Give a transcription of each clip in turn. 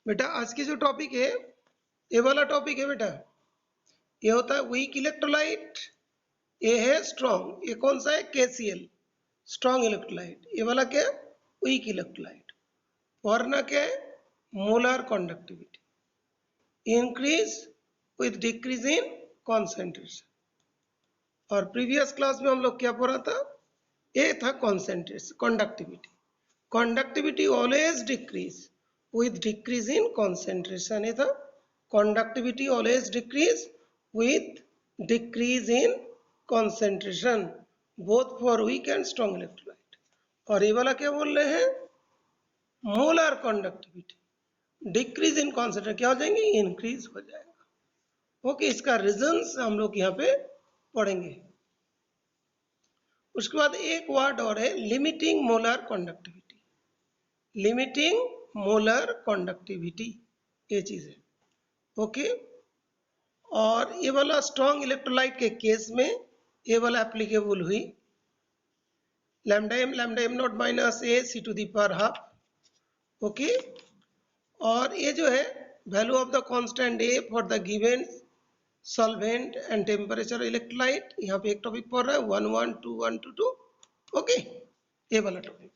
बेटा आज की जो टॉपिक है, ये वाला टॉपिक है बेटा। ये होता है वीक इलेक्ट्रोलाइट, ये है स्ट्रॉन्ग। ये कौन सा है? KCl, strong electrolyte. ये वाला क्या है? Weak electrolyte. वरना क्या है? Molar conductivity increase with decrease in concentration. और प्रीवियस क्लास में हम लोग क्या पढ़ा था? ये था concentration, conductivity. Conductivity always decrease with decrease in concentration. ये था conductivity always decrease with decrease in concentration both for weak and strong electrolyte. और ये वाला क्या बोल रहे हैं? Molar conductivity decrease in concentration क्या हो जाएंगे? इंक्रीज हो जाएगा। ओके, इसका रीजंस हम लोग यहाँ पे पढ़ेंगे। उसके बाद एक वर्ड और है limiting molar conductivity. Limiting molar conductivity ये चीज है। ओके, और ये वाला स्ट्रॉन्ग इलेक्ट्रोलाइट के केस में ये वाला एप्लीकेबल हुई lambda M not minus A C to the power half. Okay, और ये जो है value of the constant A for the given solvent and temperature electrolyte. यहाँ पे एक टॉपिक पढ़ रहा है 112 ओके, ये वाला टॉपिक।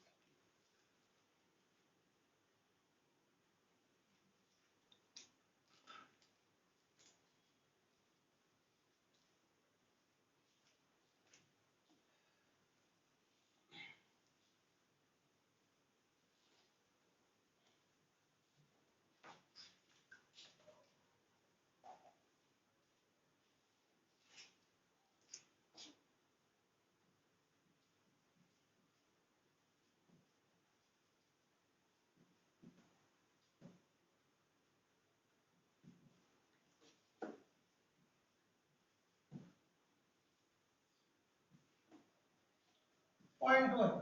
पॉइंट 1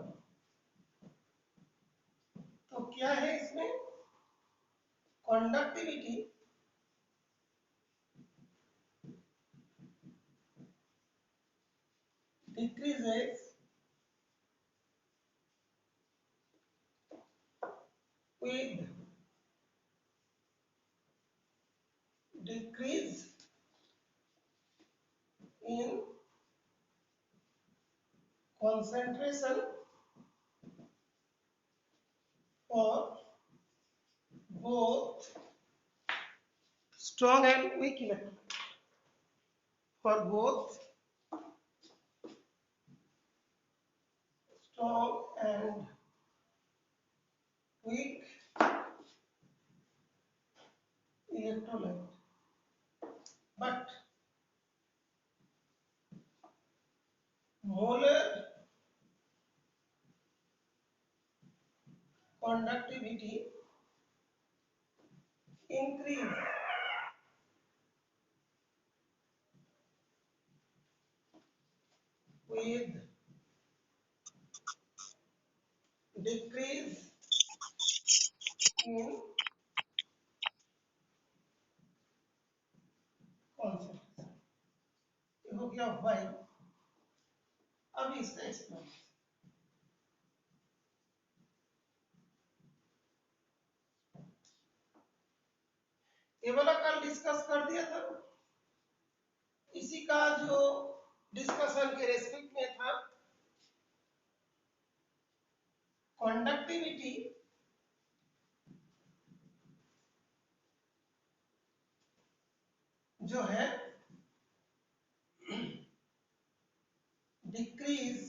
तो क्या है इसमें? Conductivity decreases with decrease in concentration for both strong and weak electrolyte. For both strong and weak electrolyte. But molar conductivity increase with decrease in concentration. ये हो गया वाई। अब इसका एक्सप्लेन। ये वाला कल डिस्कस कर दिया था। इसी का जो डिस्कशन के रेस्पेक्ट में था, कंडक्टिविटी जो है decrease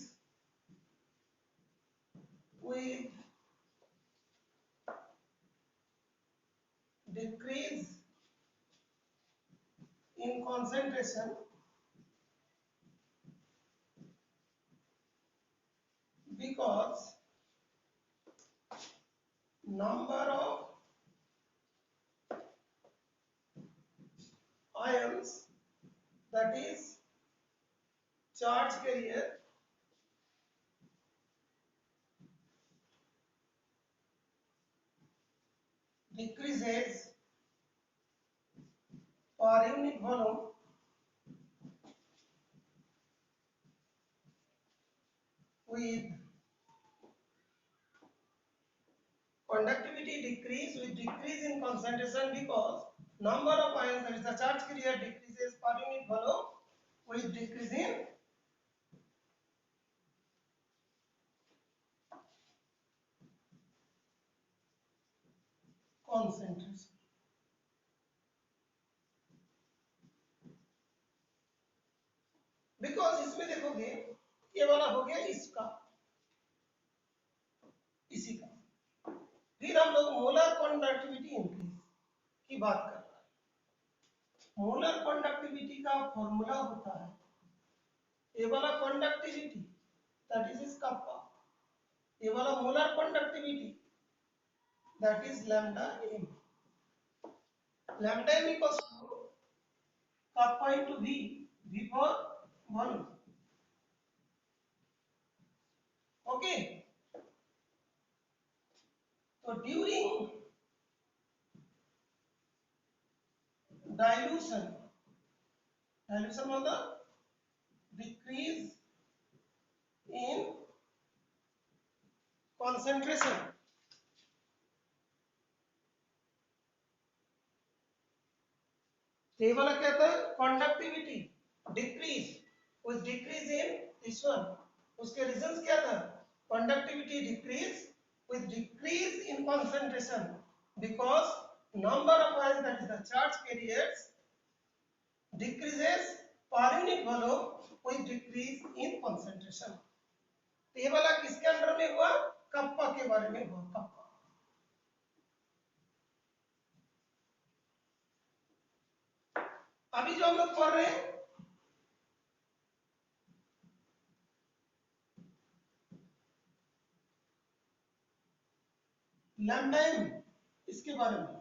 with decrease in concentration because number of ions, that is charge carrier, decreases per unit volume with conductivity decrease with decrease in concentration because number of ions, that is the charge carrier, decreases per unit volume with decrease in concentration. Because इसमें देखोगे ये वाला हो गया इसका, इसी का। फिर हम लोग मोलर कंडक्टिविटी इंक्रीज की बात कर रहे हैं। मोलर कंडक्टिविटी का फॉर्मूला होता है ये वाला कंडक्टिविटी, दैट इज इस कप्पा, ये वाला molar conductivity, that is lambda M. Lambda M equals to kappa into V, V for volume. Okay, तो ड्यूरिंग डाइल्यूशन, डाइल्यूशन मतलब decrease in concentration, ये वाला क्या था conductivity decrease with decrease in this one, उसके reasons क्या था conductivity decrease with decrease in concentration because number of ions, that is the charge carriers, decreases per unit volume with decrease in concentration। तो ये वाला किसके under में हुआ kappa के बारे में हुआ, कप्पा। अभी जो हम लोग पढ़ रहे हैं लैम्डा एम, इसके बारे में,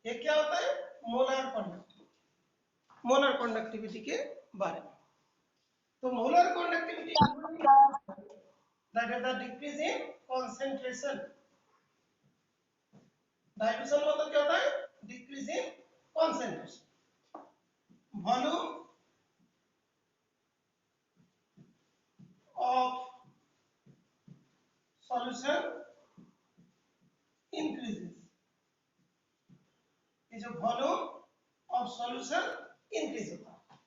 ये क्या होता है मोलर कंडक्टिविटी, मोलर कंडक्टिविटी के बारे में। तो molar conductivity that is the decrease in concentration, dilution मतलब क्या होता है decrease in concentration, volume of solution increases, ये जो वॉल्यूम ऑफ सॉल्यूशन इंक्रीज होता है।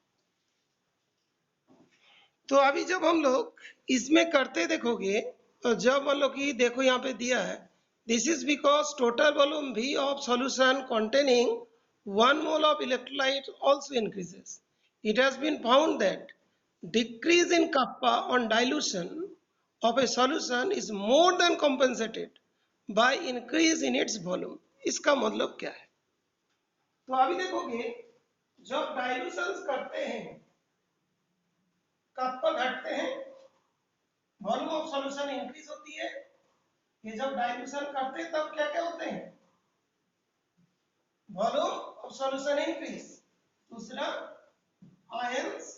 तो अभी जब हम लोग इसमें करते देखोगे, तो जब मान लो कि देखो यहाँ पे दिया है this is because total volume V of solution containing 1 mole of electrolyte also increases. It has been found that decrease in kappa on dilution of a solution is more than compensated by increase in its volume। इसका मतलब क्या है, तो अभी देखोगे जब dilution करते हैं कप्पा घटते हैं, वॉल्यूम ऑफ सॉल्यूशन इंक्रीज होती है। ये जब डाइल्यूशन करते हैं तब क्या क्या होते हैं वॉल्यूम ऑफ सॉल्यूशन इंक्रीज, दूसरा ions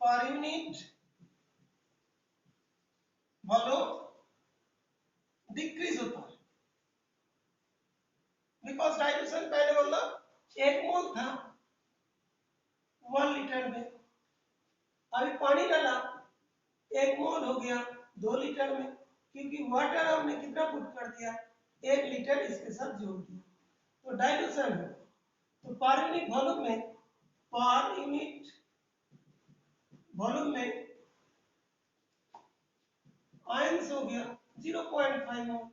per unit volume decrease होता है बिकॉज डाइल्यूशन पहले मतलब 1 मोल था 1 लीटर में, अभी पानी डाला 1 मोल हो गया 2 लीटर में, क्योंकि वाटर हमने कितना पुट कर दिया 1 लीटर इसके साथ जोड़ दिया, तो डाइल्यूशन है। तो पर यूनिट वॉल्यूम में, पर यूनिट वॉल्यूम में आयंस हो गया 0.5 मोल,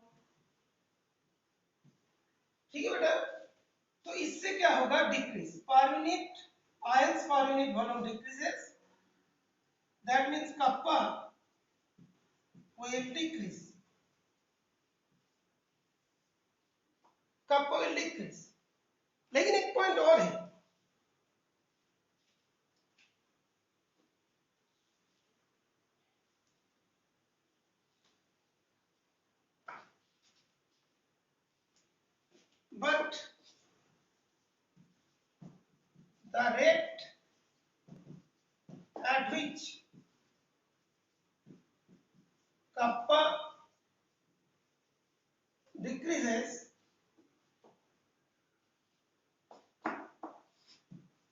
ठीक है बेटा। तो इससे क्या होगा decrease, per unit ions per unit volume decreases, that means kappa will decrease, kappa will decrease। लेकिन एक पॉइंट और है, but the rate at which kappa decreases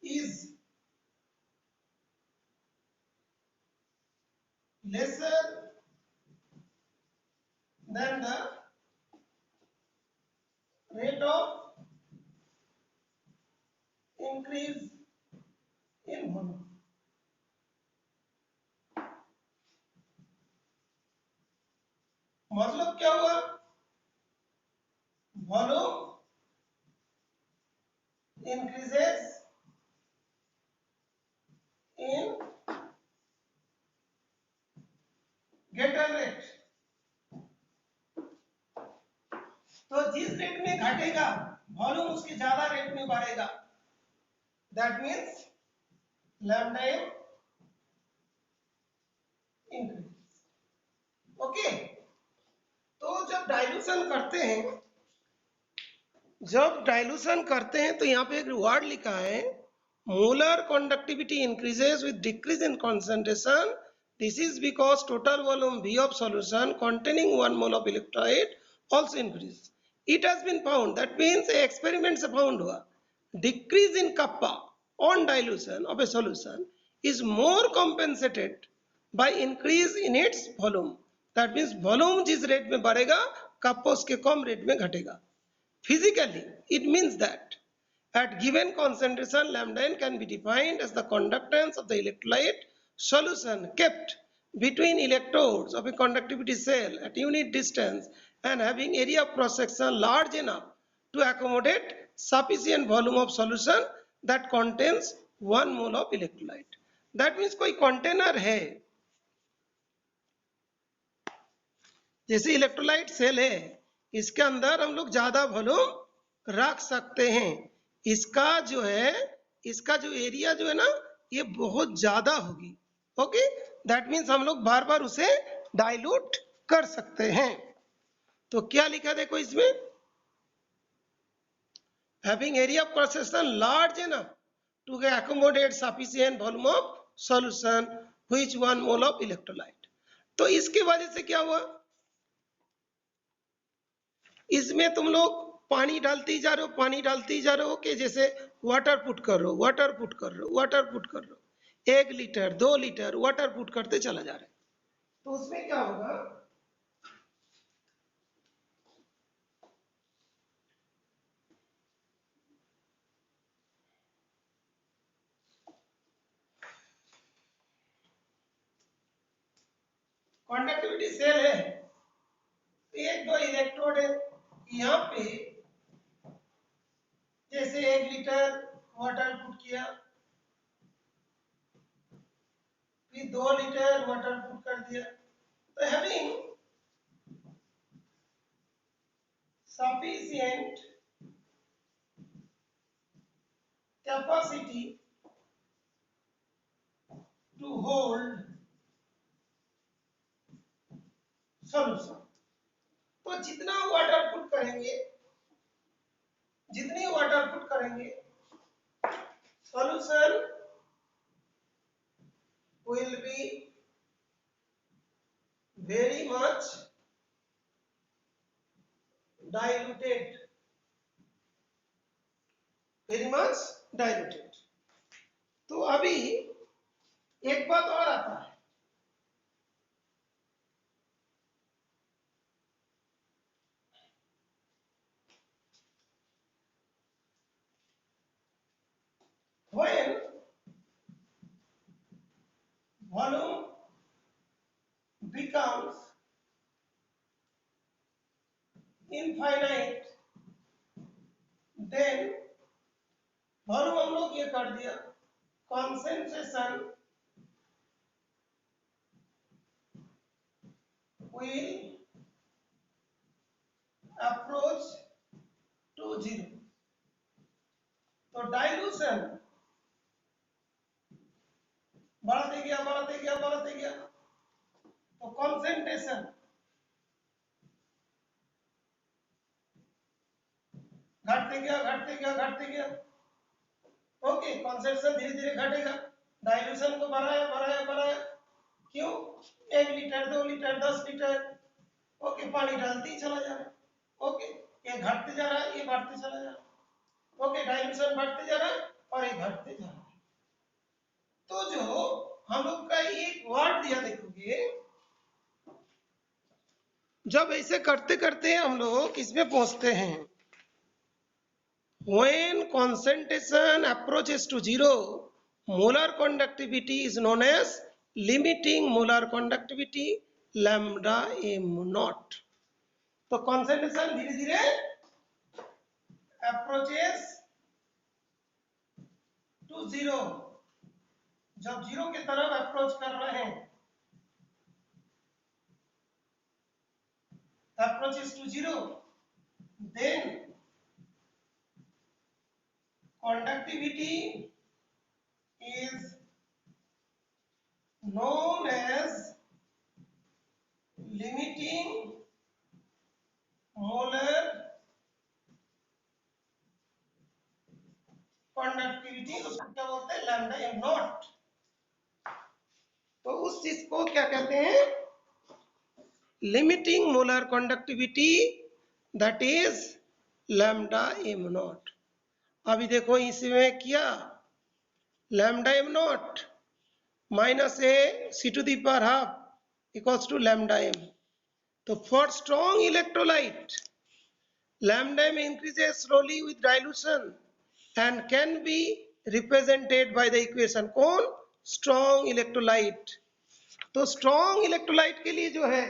is lesser than the मतलब क्या हुआ, volume increases in greater rate। तो जिस rate में घटेगा वॉल्यूम उसके ज्यादा रेट में बढ़ेगा, that means lambda M increase. Okay, तो जब डाइल्यूशन करते हैं तो यहाँ पे एक वर्ड लिखा है, molar conductivity increases with decrease in concentration. This is because total volume V of solution containing 1 mole of electrolyte also increase. It has been found, that means experiment से found हुआ, decrease in kappa on dilution of a solution is more compensated by increase in its volume. That means volume जिस rate में बढ़ेगा kappa उसके कम rate में घटेगा। Physically, it means that at given concentration, lambda n can be defined as the conductance of the electrolyte solution kept between electrodes of a conductivity cell at unit distance and having area of cross section large enough to accommodate sufficient volume of solution that contains 1 mole of electrolyte. That means कोई container है, जैसे electrolyte cell है, इसके अंदर हम लोग ज्यादा volume रख सकते हैं। इसका जो एरिया जो है ना, ये बहुत ज्यादा होगी। ओके, दैट मीन्स हम लोग बार बार उसे डाइल्यूट कर सकते हैं। तो क्या लिखा देखो इसमें, having area of cross section large enough to accommodate sufficient volume of solution which 1 mole of electrolyte। तो इसके वजह से क्या हुआ, इसमें तुम लोग पानी डालते जा रहे हो कि जैसे वाटर पुट कर रहे हो, 1 लीटर 2 लीटर वाटर पुट करते चला जा रहे हैं। तो उसमें क्या होगा, कंडक्टिविटी सेल है, 1-2 इलेक्ट्रोड है, यहाँ पे जैसे 1 लीटर वाटर पुट किया, फिर 2 लीटर वाटर पुट कर दिया। तो having sufficient capacity to hold solution। तो जितनी वाटर पुट करेंगे solution will be very much diluted, तो अभी एक बात और आता है, when volume becomes infinite, then volume हम लोग ये कर दिया, concentration will approach to 0। तो डाइल्यूशन बढ़ते गया, तो कंसंट्रेशन घटते गया। ओके, कंसंट्रेशन धीरे धीरे घटेगा, डाइल्यूशन को बढ़ाया, क्यों, 1 लीटर 2 लीटर 10 लीटर, ओके, पानी डालते ही चला जा रहा है। ओके, ये घटते जा रहा है, ये बढ़ते चला जा रहा है। ओके, डाइल्यूशन बढ़ते जा रहा है और ये घटते जा रहा है। तो जो हम लोग का एक वर्ड दिया देखोगे, जब ऐसे करते करते हम लोग इसमें पहुंचते हैं, when concentration approaches to 0, molar conductivity is known as limiting molar conductivity lambda m naught। तो कॉन्सेंट्रेशन धीरे धीरे अप्रोचेस टू जीरो। जब जीरो की तरफ अप्रोच कर रहे हैं, approaches to zero, then conductivity is known as limiting molar conductivity। उसको क्या बोलते हैं? Lambda M naught. तो उस चीज को क्या कहते हैं? Limiting molar conductivity, that is lambda M naught. अभी देखो इसमें क्या, lambda M not minus A C to the power half equals to lambda M. तो for strong electrolyte, lambda m increases slowly with dilution and can be represented by the equation। कौन? Strong electrolyte. तो strong electrolyte के लिए जो है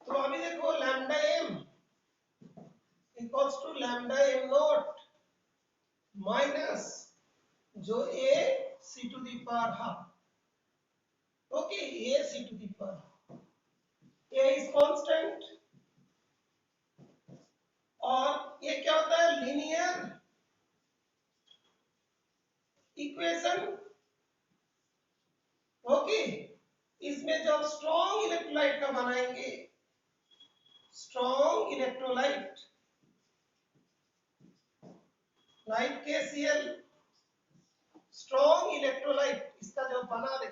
तो अभी देखो lambda M equals to lambda M not minus जो A C to the power half. Okay, A C to the power, A is constant और ये क्या होता है? Linear equation. ओके, इसमें जब स्ट्रॉन्ग इलेक्ट्रोलाइट का बनाएंगे, strong electrolyte light KCl, strong electrolyte इसका जब बना दे,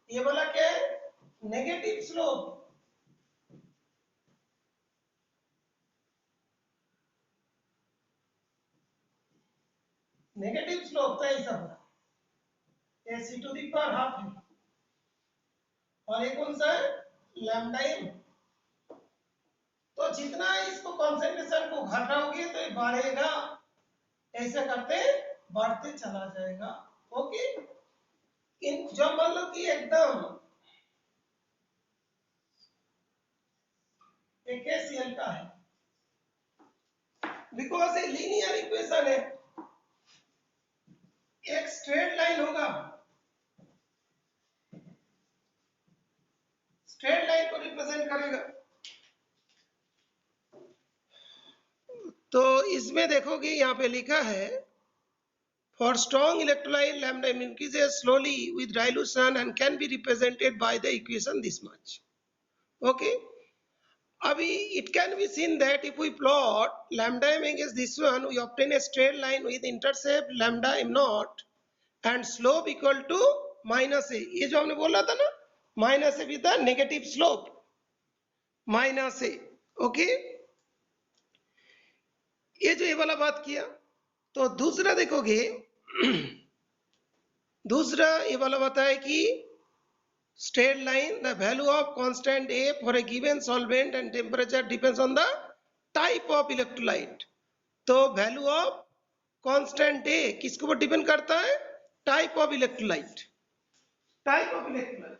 ये वाला क्या है? Negative slope. नेगेटिव स्लोप का ऐसा होगा, ये C to the power half है और ये कौन सा है? Lambda M. तो जितना इसको कंसंट्रेशन को घटाओगे तो ये बढ़ेगा, ऐसे करते बढ़ते चला जाएगा। ओके, इन जब मान लो कि एकदम KCl का है, बिकॉज ये लीनियर इक्वेशन है, एक स्ट्रेट लाइन होगा, स्ट्रेट लाइन को रिप्रेजेंट करेगा। तो इसमें देखोगे यहाँ पे लिखा है for strong electrolyte lambda increases slowly with dilution and can be represented by the equation this much। okay, अभी it can be seen that if we plot lambda m against this one, we obtain a straight line with intercept lambda m naught and slope equal to minus A. ये जो हमने बोला था ना, minus A with the negative slope, minus A. Okay, ये जो ये वाला बात किया। तो दूसरा देखोगे दूसरा ये वाला बताया कि straight line, the value of constant A for a given solvent and temperature depends on the type of electrolyte। तो value of constant A किसके ऊपर डिपेंड करता है? Type of electrolyte, type of electrolyte.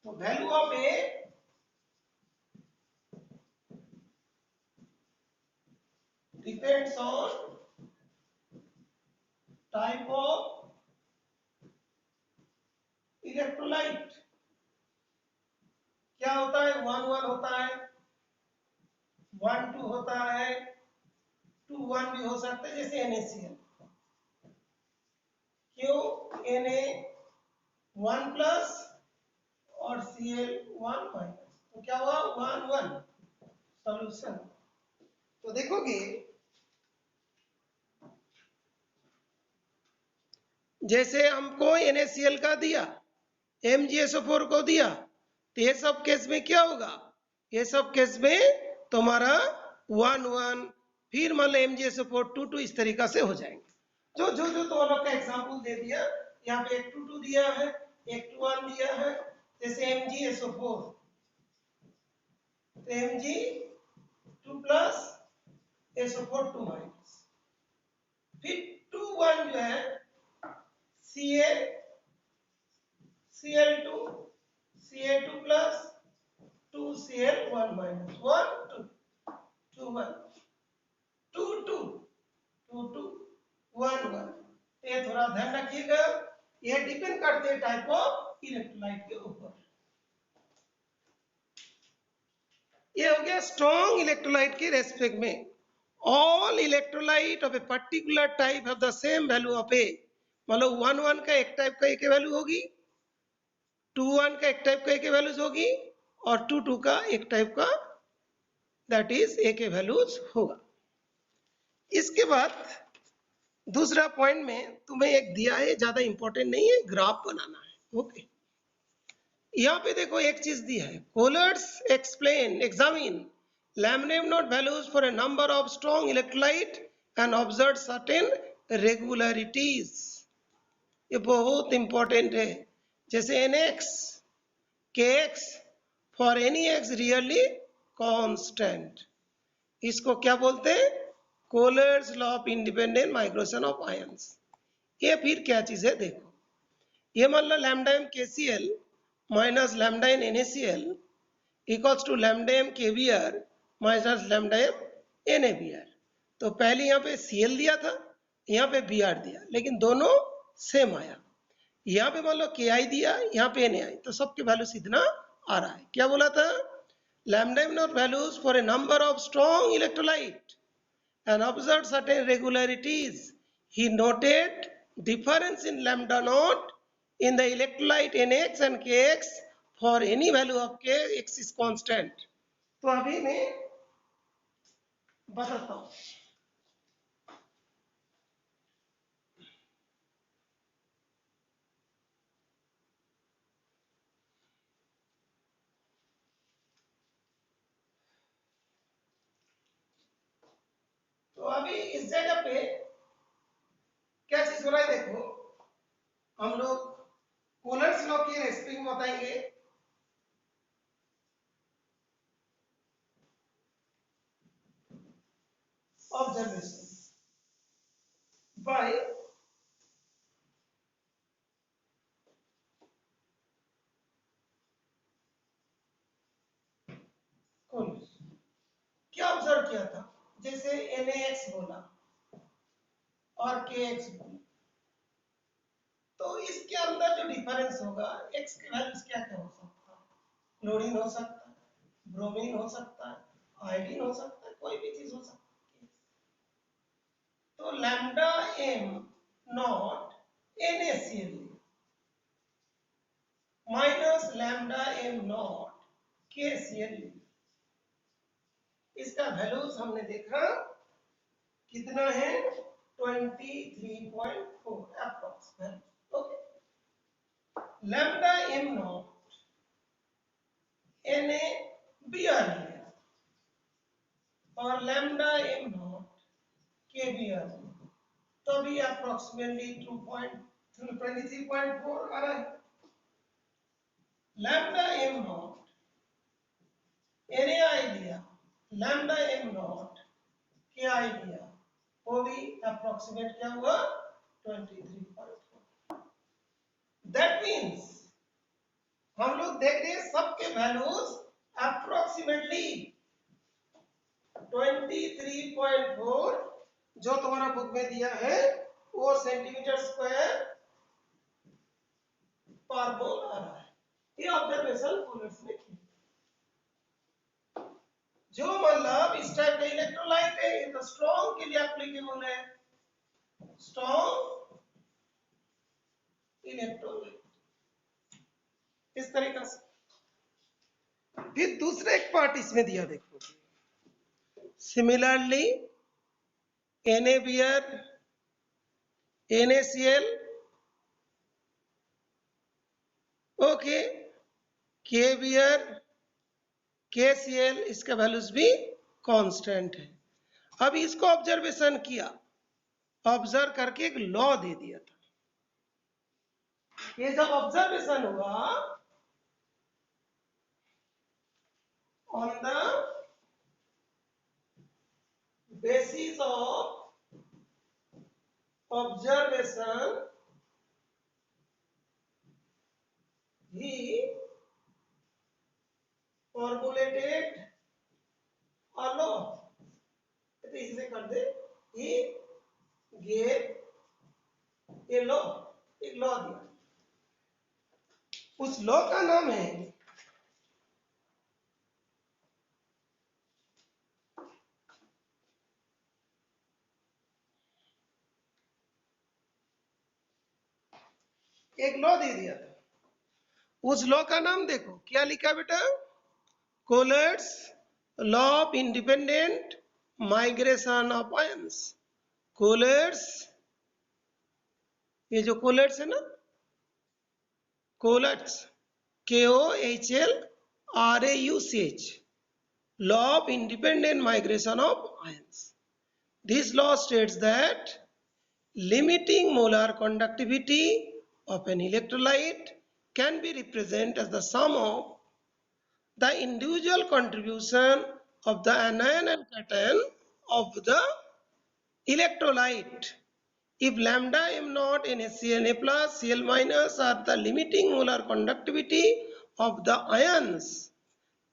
तो value of A depends on type of electrolyte. क्या होता है? 1 1 होता है, 1 2 होता है, 2 1 भी हो सकता है, जैसे NaCl। क्यों? Na 1+ और Cl 1-। तो क्या हुआ? 1 1 सॉल्यूशन। तो देखोगे जैसे हमको NaCl का दिया, MgSO4 को दिया, तो ये सब केस में क्या होगा, ये सब केस में तुम्हारा 1 1, फिर मान लो MgSO4 2 2, इस तरीका से हो जाएंगे। जो जो जो तो लोग का एग्जाम्पल दे दिया, यहाँ पे एक 2 2 दिया है, एक 2 1 दिया है। जैसे MgSO4, तो Mg 2 प्लस SO4 2 माइनस, फिर 2 1 जो है Ca Cl2 Ca2 plus 2 Cl1 minus 1 2 2 1 2 2 2 2 1 1। ये थोड़ा ध्यान रखिएगा, ये डिपेंड करते हैं टाइप ऑफ इलेक्ट्रोलाइट के ऊपर। ये हो गया स्ट्रॉन्ग इलेक्ट्रोलाइट के रेस्पेक्ट में। All electrolyte of a particular type have the same value of A, मतलब 1 1 का एक टाइप का एक वैल्यू होगी, 2 1 का एक टाइप का एक वैल्यूज होगी, और 2 2 का एक टाइप का दैट इज ए के वैल्यूज होगा। इसके बाद दूसरा पॉइंट में तुम्हें एक दिया है, ज्यादा इंपॉर्टेंट नहीं है, ग्राफ बनाना है। ओके, यहाँ पे देखो एक चीज दिया है, Kohlrausch explain examine lambda naught values for a number of strong electrolyte and observe certain regularities. ये बहुत इंपॉर्टेंट है। जैसे NX KX for any X really constant, इसको क्या बोलते हैं, Kohlrausch law of independent migration of ions. ये फिर क्या चीज है देखो, ये मान लो lambda m KCl minus lambda n NaCl equals to lambda m KBr minus lambda m NaBr। तो पहले यहाँ पे Cl दिया था, यहाँ पे Br दिया, लेकिन दोनों सेम आया। यहाँ पे मान लो Ki दिया, यहाँ पे Na, तो सबके वैल्यू इतना आ रहा है। क्या बोला था, lambda m naught values for a number of strong electrolyte and observed certain regularities. He noted difference in lambda naught in the electrolyte NX and KX for any value of KX is constant. तो अभी मैं बताता हूँ। तो अभी इस जगह पे क्या चीज हो रहा है देखो, हम लोग कोलर्स लॉ के रेस्पेक्ट में बताएंगे। ऑब्जर्वेशन बाय कोलर्स, क्या ऑब्जर्व किया था, जैसे NaX बोला और KX बोला, तो इसके अंदर जो डिफरेंस होगा, X के वैल्यूज क्या क्या हो सकता है, क्लोरीन हो सकता है, ब्रोमीन हो सकता है, आयोडीन हो सकता है, कोई भी चीज हो सकती है। तो lambda m not NaCl minus lambda m not KCl, इसका वैल्यूज हमने देखा कितना है, 23.4 approx value. Okay, lambda m not NaBr लिया और लैम्डा m नॉट KBr, तो भी अप्रोक्सीमेटली 23.4 आ रहा है। लैम्डा m नॉट NaI लिया, लैम्डा m नॉट KI लिया, वो भी अप्रोक्सीमेट क्या हुआ, 23.4। दैट मीन्स हम लोग देख रहे हैं सबके वैल्यूज अप्रोक्सीमेटली 23.4 जो तुम्हारा बुक में दिया है वो सेंटीमीटर स्क्वायर पर मोल आ रहा है। ये ऑब्जर्वेशन कोलर्स ने की। जो मतलब इस टाइप का इलेक्ट्रोलाइट है, ये तो स्ट्रॉन्ग के लिए एप्लीकेबल है, स्ट्रॉन्ग इलेक्ट्रोलाइट इस तरीके से। फिर दूसरा एक पार्ट इसमें दिया देखो, similarly NaBr NaCl okay, KVR KCL इसका वैल्यूज भी कांस्टेंट है। अब इसको ऑब्जर्वेशन किया, ऑब्जर्व करके एक लॉ दे दिया था। ये जब ऑब्जर्वेशन हुआ on the basis of observation, he formulated a law. तो इसे कर दे, he gave a law, एक लॉ दिया। उस लॉ का नाम है एक लॉ दे दिया था। उस लॉ का नाम देखो क्या लिखा बेटा, Kohlrausch law of independent migration of ions. Kohlrausch, ये जो कोलर्स है ना, कोलर्स KOHLRAUCH, law of independent migration of ions. This law states that limiting molar conductivity of an electrolyte can be represented as the sum of the individual contribution of the anion and cation of the electrolyte. If lambda m naught NaCl Na plus Cl minus are the limiting molar conductivity of the ions,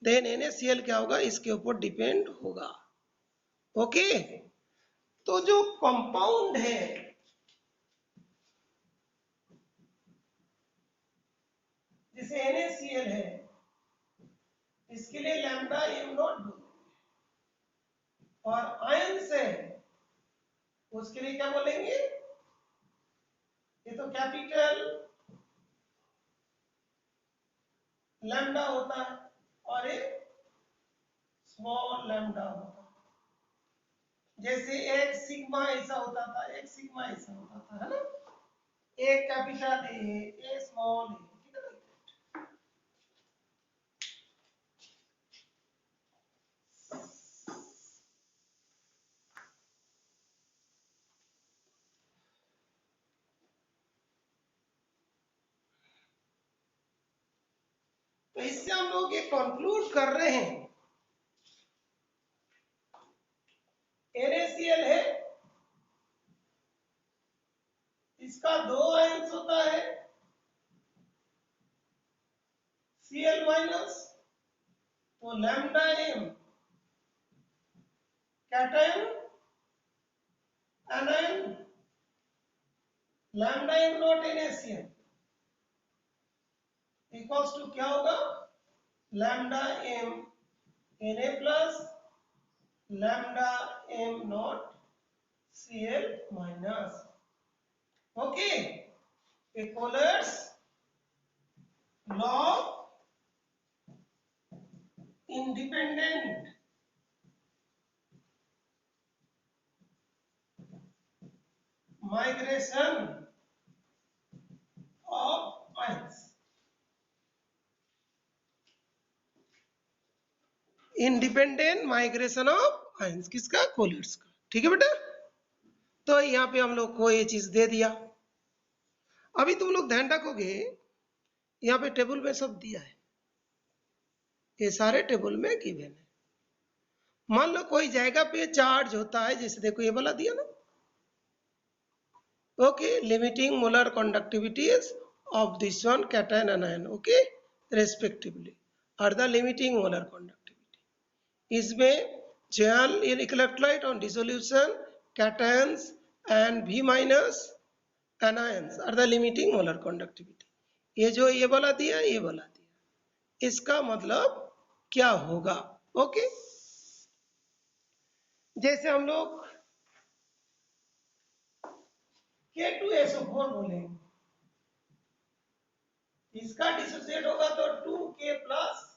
then NaCl क्या होगा, इसके ऊपर depend होगा। Okay, तो जो compound है, जैसे NaCl है, इसके लिए लैम्डा एम नॉट बोलेंगे, और आयंस है उसके लिए क्या बोलेंगे, ये तो कैपिटल लैम्डा होता है और एक स्मॉल लैम्डा होता है। जैसे एक सिग्मा ऐसा होता था, एक सिग्मा ऐसा होता था, है ना, एक कैपिटल ए स्मॉल ए, ठीक है ना। तो इससे हम लोग ये कंक्लूड कर रहे हैं, NaCl है, इसका दो आयंस होता है, Cl माइनस, तो lambda M cation anion, lambda M not NaCl equals to क्या होगा, lambda M Na plus lambda M not Cl minus. Okay, Euler's law independent migration of ions, independent migration of ions, किसका, Kohlrausch's का। ठीक है बेटा, तो यहाँ पे हम लोग को ये चीज दे दिया। अभी तुम लोग ध्यान रखोगे, यहाँ पे टेबल में सब दिया है, ये सारे टेबल में गिवन है। मान लो कोई जगह पे चार्ज होता है, जैसे देखो ये वाला दिया ना, okay, limiting molar conductivities of this one cation anion, okay, respectively are the limiting molar conductivity. इसमें जेल electrolyte on dissolution cations and V minus anions are the limiting molar conductivity. ये जो ये वाला दिया, ये वाला दिया, इसका मतलब क्या होगा, ओके। जैसे हम लोग K2SO4 बोलेंगे, इसका डिसोसिएट होगा तो 2K प्लस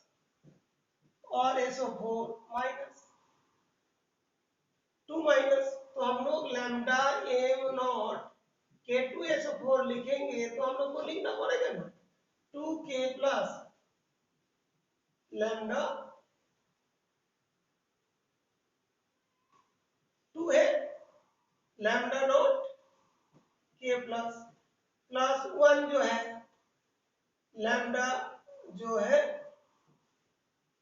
और SO4 माइनस, 2 माइनस, तो हम लोग लैम्डा एम नॉट K2SO4 लिखेंगे, तो हम लोग को लिखना पड़ेगा ना 2k प्लस लैम्डा 2 है lambda naught k plus plus 1 जो है लैम्डा जो है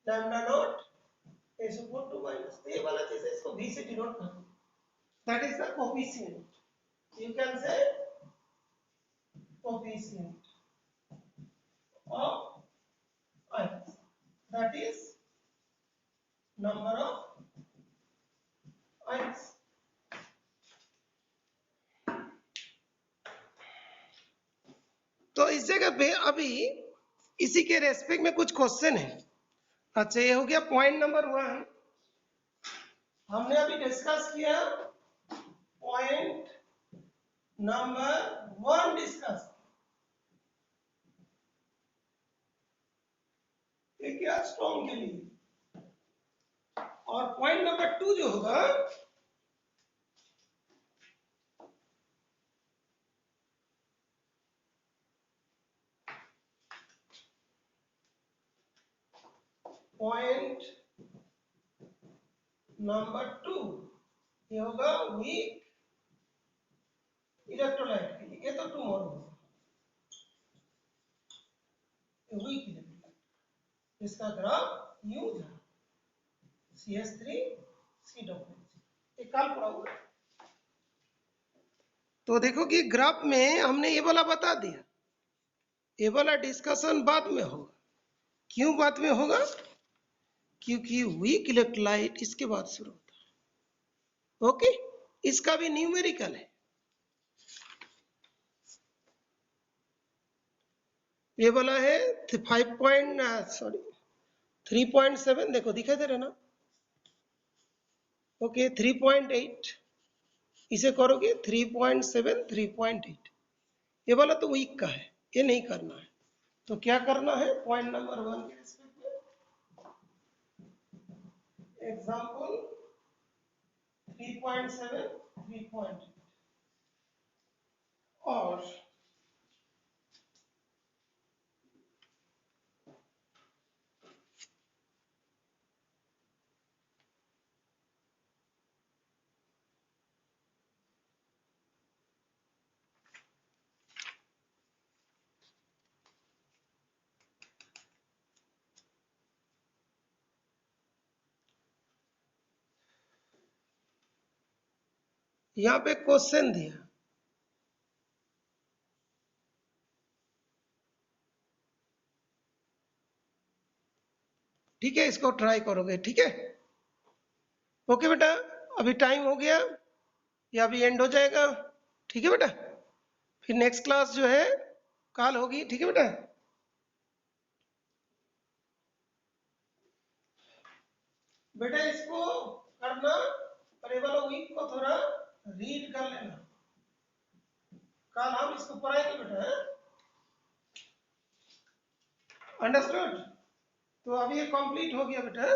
lambda naught is equal to minus, तो ये वाला चीज है, इसको v से डिनोट कर दो, that is the coefficient, you can say coefficient of ions, that is number of ions. तो इस जगह पे अभी इसी के रेस्पेक्ट में कुछ क्वेश्चन है। अच्छा, ये हो गया पॉइंट नंबर 1, हमने अभी डिस्कस किया। पॉइंट नंबर 1 डिस्कस, ये क्या स्ट्रॉन्ग के लिए, और पॉइंट नंबर 2 जो होगा पॉइंट नंबर 2 ये होगा वीक इलेक्ट्रोलाइट के लिए, ये तो टुमारो होगा वीक इलेक्ट्रोलाइट, इसका ग्राफ यूज है CH3COOH, ये कल पढ़ाऊंगा। तो देखो कि ग्राफ में हमने ये वाला बता दिया, ये वाला डिस्कशन बाद में होगा। क्यों बाद में होगा? क्योंकि वीक इलेक्ट्रोलाइट इसके बाद शुरू होता है। ओके, इसका भी न्यूमेरिकल है। ये वाला है 3.7, देखो दिखाई दे रहा ना। ओके 3.8, इसे करोगे 3.7 3.8, ये वाला तो वीक का है, ये नहीं करना है। तो क्या करना है, पॉइंट नंबर 1 के रिस्पेक्ट में एग्जांपल 3.7 3.8, और यहाँ पे क्वेश्चन दिया, ठीक है, इसको ट्राई करोगे, ठीक है। ओके बेटा, अभी टाइम हो गया, या अभी एंड हो जाएगा, ठीक है बेटा। फिर नेक्स्ट क्लास जो है कल होगी, ठीक है बेटा। बेटा इसको करना, और ये वाला वीक को थोड़ा रीड कर लेना, कल हम इसको पढ़ाएंगे बेटा, अंडरस्टूड। तो अभी ये कंप्लीट हो गया बेटा।